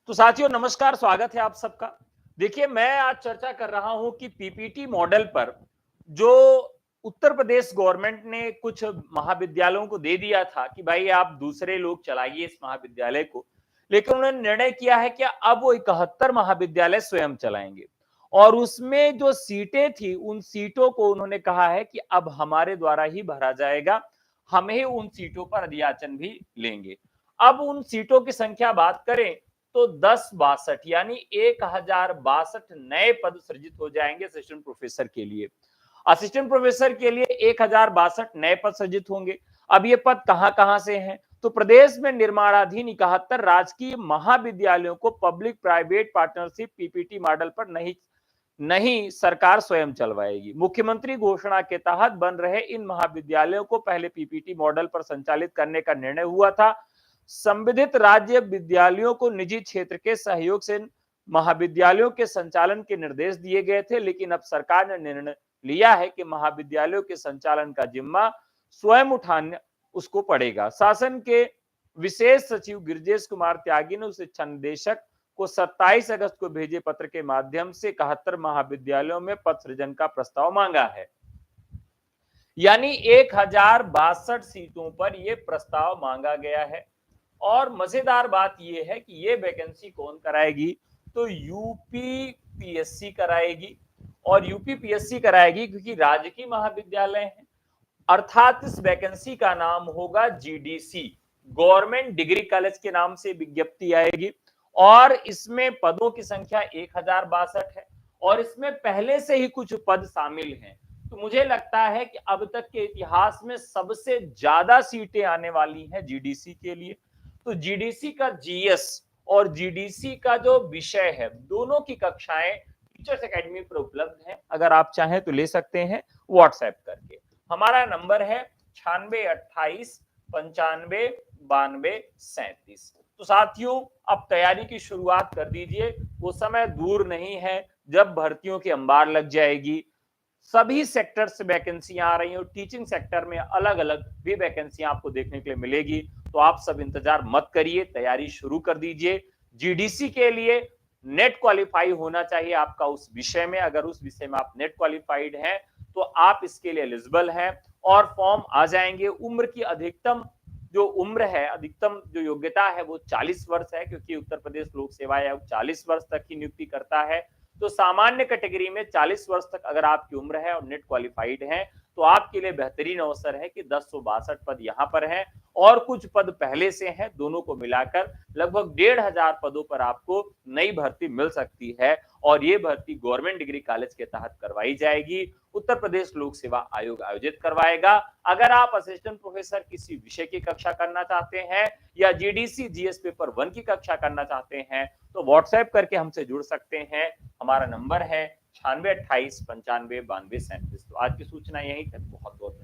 तो साथियों नमस्कार, स्वागत है आप सबका। देखिए, मैं आज चर्चा कर रहा हूं कि पीपीटी मॉडल पर जो उत्तर प्रदेश गवर्नमेंट ने कुछ महाविद्यालयों को दे दिया था कि भाई आप दूसरे लोग चलाइए इस महाविद्यालय को, लेकिन उन्होंने निर्णय किया है कि अब वो 71 महाविद्यालय स्वयं चलाएंगे और उसमें जो सीटें थी उन सीटों को उन्होंने कहा है कि अब हमारे द्वारा ही भरा जाएगा, हम ही उन सीटों पर अधियाचन भी लेंगे। अब उन सीटों की संख्या बात करें तो 1062 यानी 1062 नए पद सृजित हो जाएंगे असिस्टेंट प्रोफेसर के लिए। असिस्टेंट प्रोफेसर के लिए 1062 नए पद सृजित होंगे। अब ये पद कहां कहां से हैं? तो प्रदेश में निर्माणाधीन 71 राजकीय महाविद्यालयों को public private partnership PPT model पर नहीं नहीं सरकार स्वयं चलवाएगी। मुख्यमंत्री घोषणा के तहत बन रहे इन महाविद्यालयों को पहले पीपीटी मॉडल पर संचालित करने का निर्णय हुआ था। संबंधित राज्य विद्यालयों को निजी क्षेत्र के सहयोग से महाविद्यालयों के संचालन के निर्देश दिए गए थे, लेकिन अब सरकार ने निर्णय लिया है कि महाविद्यालयों के संचालन का जिम्मा स्वयं उठाना उसको पड़ेगा। शासन के विशेष सचिव गिरिजेश कुमार त्यागी ने उस शिक्षा निदेशक को 27 अगस्त को भेजे पत्र के माध्यम से 71 महाविद्यालयों में पद सृजन का प्रस्ताव मांगा है। यानी 1062 सीटों पर यह प्रस्ताव मांगा गया है। और मजेदार बात यह है कि ये वैकेंसी कौन कराएगी? तो यूपीपीएससी कराएगी। और यूपीपीएससी कराएगी क्योंकि राजकीय महाविद्यालय है, अर्थात इस वैकेंसी का नाम होगा जीडीसी, गवर्नमेंट डिग्री कॉलेज के नाम से विज्ञप्ति आएगी। और इसमें पदों की संख्या 1062 है और इसमें पहले से ही कुछ पद शामिल हैं। तो मुझे लगता है कि अब तक के इतिहास में सबसे ज्यादा सीटें आने वाली हैं जीडीसी के लिए। तो जीडीसी का जीएस और जीडीसी का जो विषय है, दोनों की कक्षाएं टीचर्स एकेडमी पर उपलब्ध हैं। अगर आप चाहें तो ले सकते हैं व्हाट्सएप करके। हमारा नंबर है 9628959237। तो साथियों, अब तैयारी की शुरुआत कर दीजिए। वो समय दूर नहीं है जब भर्तियों की अंबार लग जाएगी। सभी सेक्टर से वैकेंसियां आ रही हैं और टीचिंग सेक्टर में अलग अलग भी वैकेंसियां आपको देखने के लिए मिलेगी। तो आप सब इंतजार मत करिए, तैयारी शुरू कर दीजिए। जीडीसी के लिए नेट क्वालिफाई होना चाहिए आपका उस विषय में। अगर उस विषय में आप नेट क्वालिफाइड हैं तो आप इसके लिए एलिजिबल हैं और फॉर्म आ जाएंगे। उम्र की अधिकतम जो उम्र है, अधिकतम जो योग्यता है वो 40 वर्ष है, क्योंकि उत्तर प्रदेश लोक सेवा आयोग 40 वर्ष तक की नियुक्ति करता है। तो सामान्य कैटेगरी में 40 वर्ष तक अगर आपकी उम्र है और नेट क्वालिफाइड है तो आपके लिए बेहतरीन अवसर है कि 1062 पद यहां पर हैं और कुछ पद पहले से हैं। दोनों को मिलाकर लगभग 1500 पदों पर आपको नई भर्ती मिल सकती है और ये भर्ती गवर्नमेंट डिग्री कॉलेज के तहत करवाई जाएगी। उत्तर प्रदेश लोक सेवा आयोग आयोजित करवाएगा। अगर आप असिस्टेंट प्रोफेसर किसी विषय की कक्षा करना चाहते हैं या जीडीसी जीएस पेपर 1 की कक्षा करना चाहते हैं तो व्हाट्सएप करके हमसे जुड़ सकते हैं। हमारा नंबर है 9628959237। तो आज की सूचना यही तक। बहुत बहुत